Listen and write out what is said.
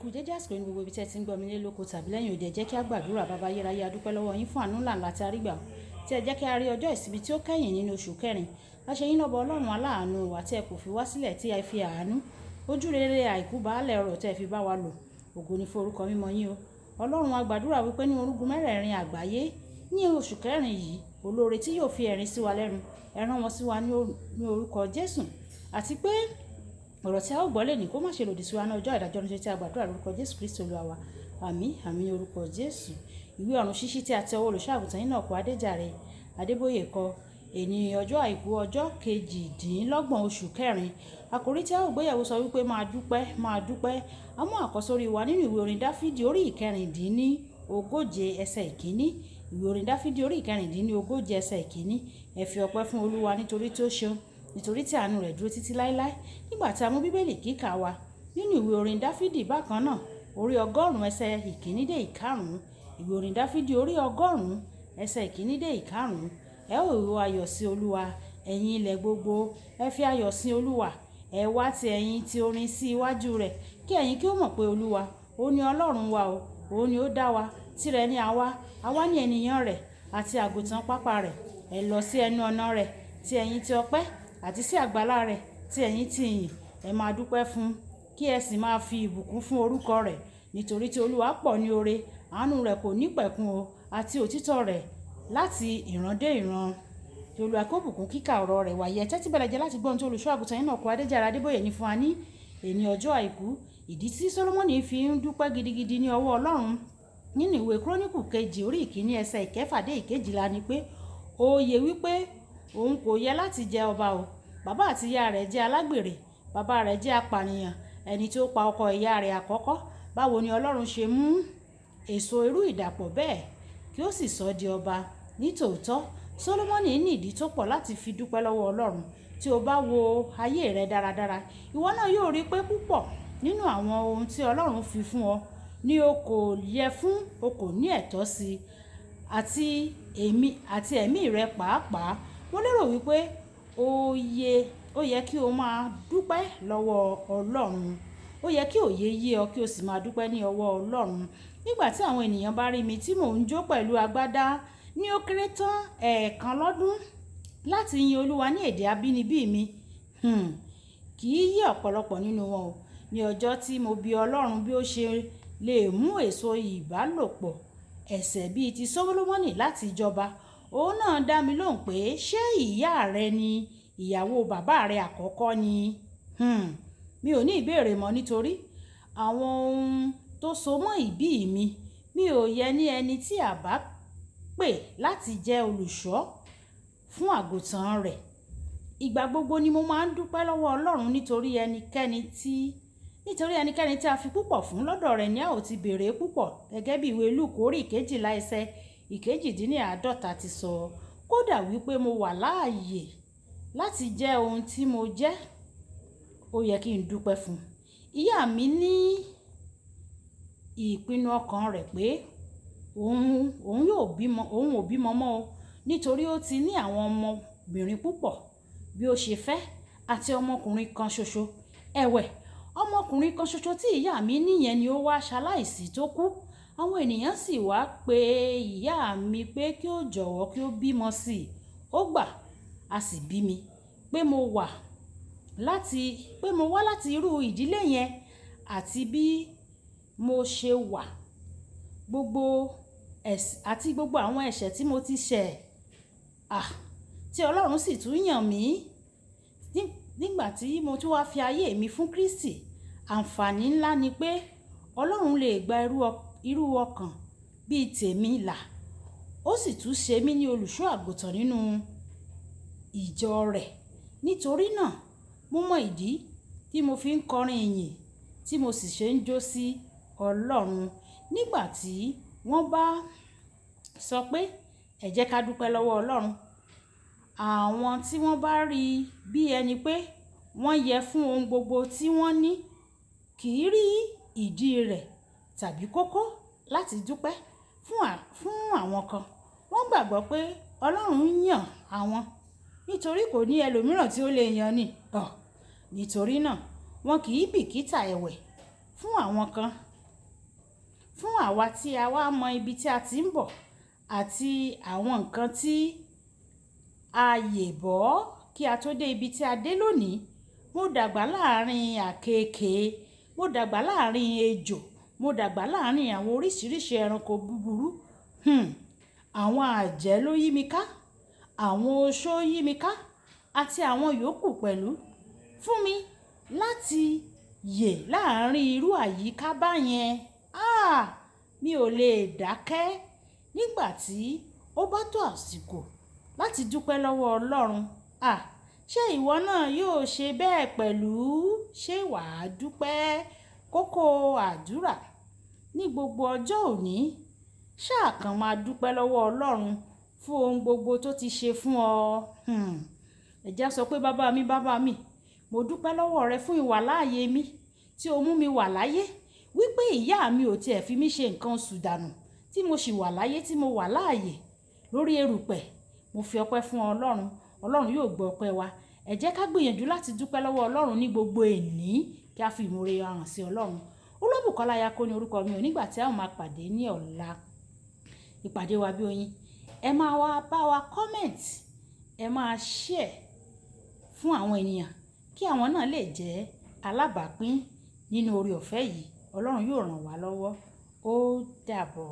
Kú dédé àsìkò ní gbogbo ibi tí ẹ ti ń gbọ́ mi nílé lóko tàbí lẹ́yìn òde, jẹ́ kí a gbàdúrà. Baba ayérayé, a dúpẹ́ lọ́wọ́ yín fún àánú ńlá tí a rí gbà, tí ẹ jẹ́ kí a rí ọjọ́ ìsinmi tí ó kẹ́yìn nínú oṣù kẹrin. A ṣe yín lọ́ba Ọlọ́run aláàánú wa tí ẹ kò fi wá sílẹ̀, tí ẹ fi àánú ojú rere àìkú baálẹ̀ ọ̀rọ̀ tí ẹ fi bá wa lò. Ògo ni fún orúkọ mímọ́ yín o. Ọlọ́run, a gbàdúrà wípé ní orúgun mẹ́rẹ̀ẹ̀rin àgbáyé ní oṣù kẹrin yìí, olóore tí yóò fi ẹ̀rín sí wa lẹ́nu, ẹ rán wọn sí wa ní orúkọ Jésù. Àti pé ọ̀rọ̀ tí a ó gbọ́ lẹ́ni kó má ṣe lòdì sí wa ní ọjọ́ ìdájọ́, ní tí a gbàdúrà lórúkọ Jésù Kristi Olúwa wa. Àmín àmín ní orúkọ Jésù. Ìwé ọ̀run ṣíṣí tí a tẹ ọwọ́ olùṣọ́-àgùntàn Enoch Adéjàre Adébóyè kọ, èní ọjọ́ àìkú ọjọ́ kejìdínlọ́gbọ̀n oṣù kẹrin. Àkòrí tí a ó gbéyẹ̀wò sọ wípé máa dúpẹ́, máa dúpẹ́. A mú àkọ́sórí wa nínú ìwé orin Dáfídì orí ìkẹrìndínlógóje ẹsẹ̀ ìkíní. Ìwé orin Dáfídì orí ìkẹrìndínlógóje ẹsẹ̀ ìkíní. Ẹ fi ọpẹ́ fún Olúwa nítorí tí ó ṣeun, nítorí tí àánú rẹ̀ dúró títí láéláé. Nígbà tí a mú Bíbélì kíkà wa nínú ìwé orin Dáfídì bákan náà, orí ọgọ́rùn-ún ẹsẹ̀ ìkíní dé ìkarùn-ún. Ìwé orin Dáfídì orí ọgọ́rùn-ún ẹsẹ̀ ìkíní dé ìkarùn-ún. Ẹ ó ro ayọ̀ sí Olúwa, ẹ̀yin ilẹ̀ gbogbo, ẹ fi ayọ̀ sí Olúwa. Ẹ wá ti ẹ̀yin ti orin sí iwájú rẹ̀, kí ẹ̀yin kí ó mọ̀ pé Olúwa, ó ní Ọlọ́run wa o, ó ní ó dá wa, tirẹ̀ ni àwa, àwa ní ènìyàn rẹ̀ àti àgùntàn pápá rẹ̀. Ẹ lọ sí ẹnu ọ̀nà rẹ̀, ti ẹ̀yin ti ọpẹ́, àti sí àgbàlá rẹ̀, tí ẹ̀yin ti ìyìn. Ẹ máa dúpẹ́ fún, kí ẹ sì máa fi ìbùkún fún orúkọ rẹ̀, nítorí tí Olúwa pọ̀ ní oore, àánú rẹ̀ kò ní pẹ̀kun o, àti òtítọ́ rẹ̀ láti ìran dé ìran. Kí Olúwa kó bùkún kíkà ọ̀rọ̀ rẹ̀ wáyé. Ẹ tẹ́tí bẹ̀lẹ̀ jẹ́ láti gbọ́ ohun tí olùṣọ́-àgùntàn Enoch Adéjàre Adébóyè ní fún wa ní èní ọjọ́ àìkú. Ìdí tí Sólómọ́nì fi ń dúpẹ́ gidigidi ní ọwọ́ Ọlọ́run nínú ìwé Kíróníkù kejì orí ìkíní ẹsẹ̀ ìkẹfà dé ìkejìlá ni pé ó yẹ wípé òun kò yẹ láti jẹ ọba o. Bàbá àti ìyá rẹ̀ jẹ́ alágbèrè, bàbá rẹ̀ jẹ́ apànìyàn, ẹni tí ó pa ọkọ ìyá rẹ̀ àkọ́kọ́. Báwo ni Ọlọ́run ṣe mú èso irú ìdàpọ̀ bẹ́ẹ̀ kí ó sì sọ di ọba? Nítòótọ́, Sólómọ́nì ní ìdí tó pọ̀ láti fi dúpẹ́ lọ́wọ́ Ọlọ́run. Tí o bá wo ayé rẹ dáradára, ìwọ náà yóò rí pé púpọ̀ nínú àwọn ohun tí Ọlọ́run fi fún ọ ni o kò yẹ fún, o kò ní ẹ̀tọ́ sí, àti ẹ̀mí rẹ pàápàá. Mo lérò wípé ó yẹ kí o máa dúpẹ́ lọ́wọ́ Ọlọ́run. Ó yẹ kí òye yé ọ kí o sì máa dúpẹ́ ní ọwọ́ Ọlọ́run. Nígbà tí àwọn ènìyàn bá rí mi tí mò ń jó pẹ̀lú agbádá ní ó kéré tán ẹ̀ẹ̀kan lọ́dún láti yin Olúwa ní èdè abínibí mi, kì í yé ọ̀pọ̀lọpọ̀ nínú wọn o. Ní ọjọ́ tí mo bi Ọlọ́run bí ó ṣe lè mú èso ìbálòpọ̀ ẹ̀ṣẹ̀ bíi ti Sólómọ́nì láti jọba, òun náà dá mi lóhùn pé ṣé ìyá rẹ ni ìyàwó bàbá rẹ àkọ́kọ́ ni? Mi ò ní ìbéèrè mọ́, nítorí àwọn ohun tó so mọ́ ìbí mi. Mi ò yẹ ní ẹni tí a bá pè láti jẹ́ olùṣọ́ fún àgùntàn rẹ̀. Ìgbà gbogbo ni mo máa ń dúpẹ́ lọ́wọ́ Ọlọ́run nítorí ẹnikẹ́ni tí a fi púpọ̀ fún lọ́dọ̀ rẹ̀ ni a ó ti béèrè púpọ̀, gẹ́gẹ́ bí ìwé Lúùkù orí ìkejìlá ẹsẹ̀ ìkejìdínláàádọ́ta ti sọ. Kódà wípé mo wà láàyè láti jẹ́ ohun tí mo jẹ́, ó yẹ kí n dúpẹ́ fún. Ìyá mi ní ìpinnu ọkàn rẹ̀ pé òun ò bímọ mọ́ o, nítorí ó ti ní àwọn ọmọbìnrin púpọ̀ bí ó ṣe fẹ́, àti ọmọkùnrin kan ṣoṣo. Ẹ̀wẹ̀, ọmọkùnrin kan ṣoṣo tí ìyá mi níyẹn ni ó wá ṣaláìsí tó kú. Àwọn ènìyàn sì wá pé ìyá mi pé kí ó jọ̀wọ́ kí ó bímọ sí i. Ó gbà, a sì bí mi. Pé mo wá láti irú ìdílé yẹn, àti bí mo ṣe wà, àti gbogbo àwọn ẹ̀ṣẹ̀ tí mo ti ṣẹ̀, tí Ọlọ́run sì tún yàn mí nígbà tí mo tún wá fi ayé mi fún Kristi. Àǹfààní ńlá ni pé Ọlọ́run lè gba irú ọkàn bíi tèmi là. Ó sì tún ṣe mí ní olùṣọ́ àgùntàn nínú ìjọ rẹ̀. Nítorí náà, mo mọ ìdí tí mo fi ń kọrin ìyìn, tí mo sì ṣe ń jó sí Ọlọ́run. Nígbà tí wọ́n bá sọ pé ẹ jẹ́ ká dúpẹ́ lọ́wọ́ Ọlọ́run, àwọn tí wọ́n bá rí bí ẹni pé wọ́n yẹ fún ohun gbogbo tí wọ́n ní, kì í rí ìdí rẹ̀ tàbí kókó láti dúpẹ́ fún àwọn kan. Wọ́n gbàgbọ́ pé Ọlọ́run yàn àwọn nítorí kò ní ẹlòmíràn tí ó lè yàn ni. Nítorí náà, wọn kì í bìkítà ẹ̀wẹ̀ fún àwọn kan, fún àwa tí a wá mọ ibi tí a ti ń bọ̀ àti àwọn nǹkan tí a yè bọ́ kí a tó dé ibi tí a dé lónìí. Mo dàgbà láàrin àkekèé, mo dàgbà láàrin ejò, mo dàgbà láàrin àwọn oríṣiríṣi ẹranko búburú. Àwọn àjẹ́ ló yí mi ká, àwọn oṣó yí mi ká àti àwọn yòókù pẹ̀lú. Fún mi láti yè láàrin irú àyíká báyẹn, mi ò lè dákẹ́ nígbà tí ó bá tó àsìkò láti dúpẹ́ lọ́wọ́ Ọlọ́run. Ṣé ìwọ náà yóò ṣe bẹ́ẹ̀ pẹ̀lú? Ṣé wàá dúpẹ́? Kókó àdúrà ní gbogbo ọjọ́ òní, ṣáà kan máa dúpẹ́ lọ́wọ́ Ọlọ́run fún ohun gbogbo tó ti ṣe fún ọ. Ẹ jẹ́ sọ pé bàbá mi, mo dúpẹ́ lọ́wọ́ rẹ fún ìwàláàyè mi tí o mú mi wà láyé, wípé ìyá mi ò tiẹ̀ fi mí ṣe nǹkan oṣù dànù, tí mo sì wà láyé, tí mo wà láàyè lórí erùpẹ̀. Mo fi ọpẹ́ fún Ọlọ́run. Ọlọ́run yóò gbọ́ ọpẹ́ wa. Ẹ jẹ́ ká gbìyànjú láti dúpẹ́ lọ́wọ́ Ọlọ́run ní gbogbo èní, kí a fi ìmoore hàn sí Ọlọ́run. Olúbùkọ́lá Ayako ni orúkọ mi. Nígbà tí a ó máa pàdé ní ọ̀la, ìpàdé wa bí oyin. Ẹ máa wá bá wa comment, ẹ máa share fún àwọn ènìyàn kí àwọn náà lè jẹ́ alábàápín nínú oore ọ̀fẹ́ yìí. Ọlọ́run yóò ràn wá lọ́wọ́. Ó dàbọ̀.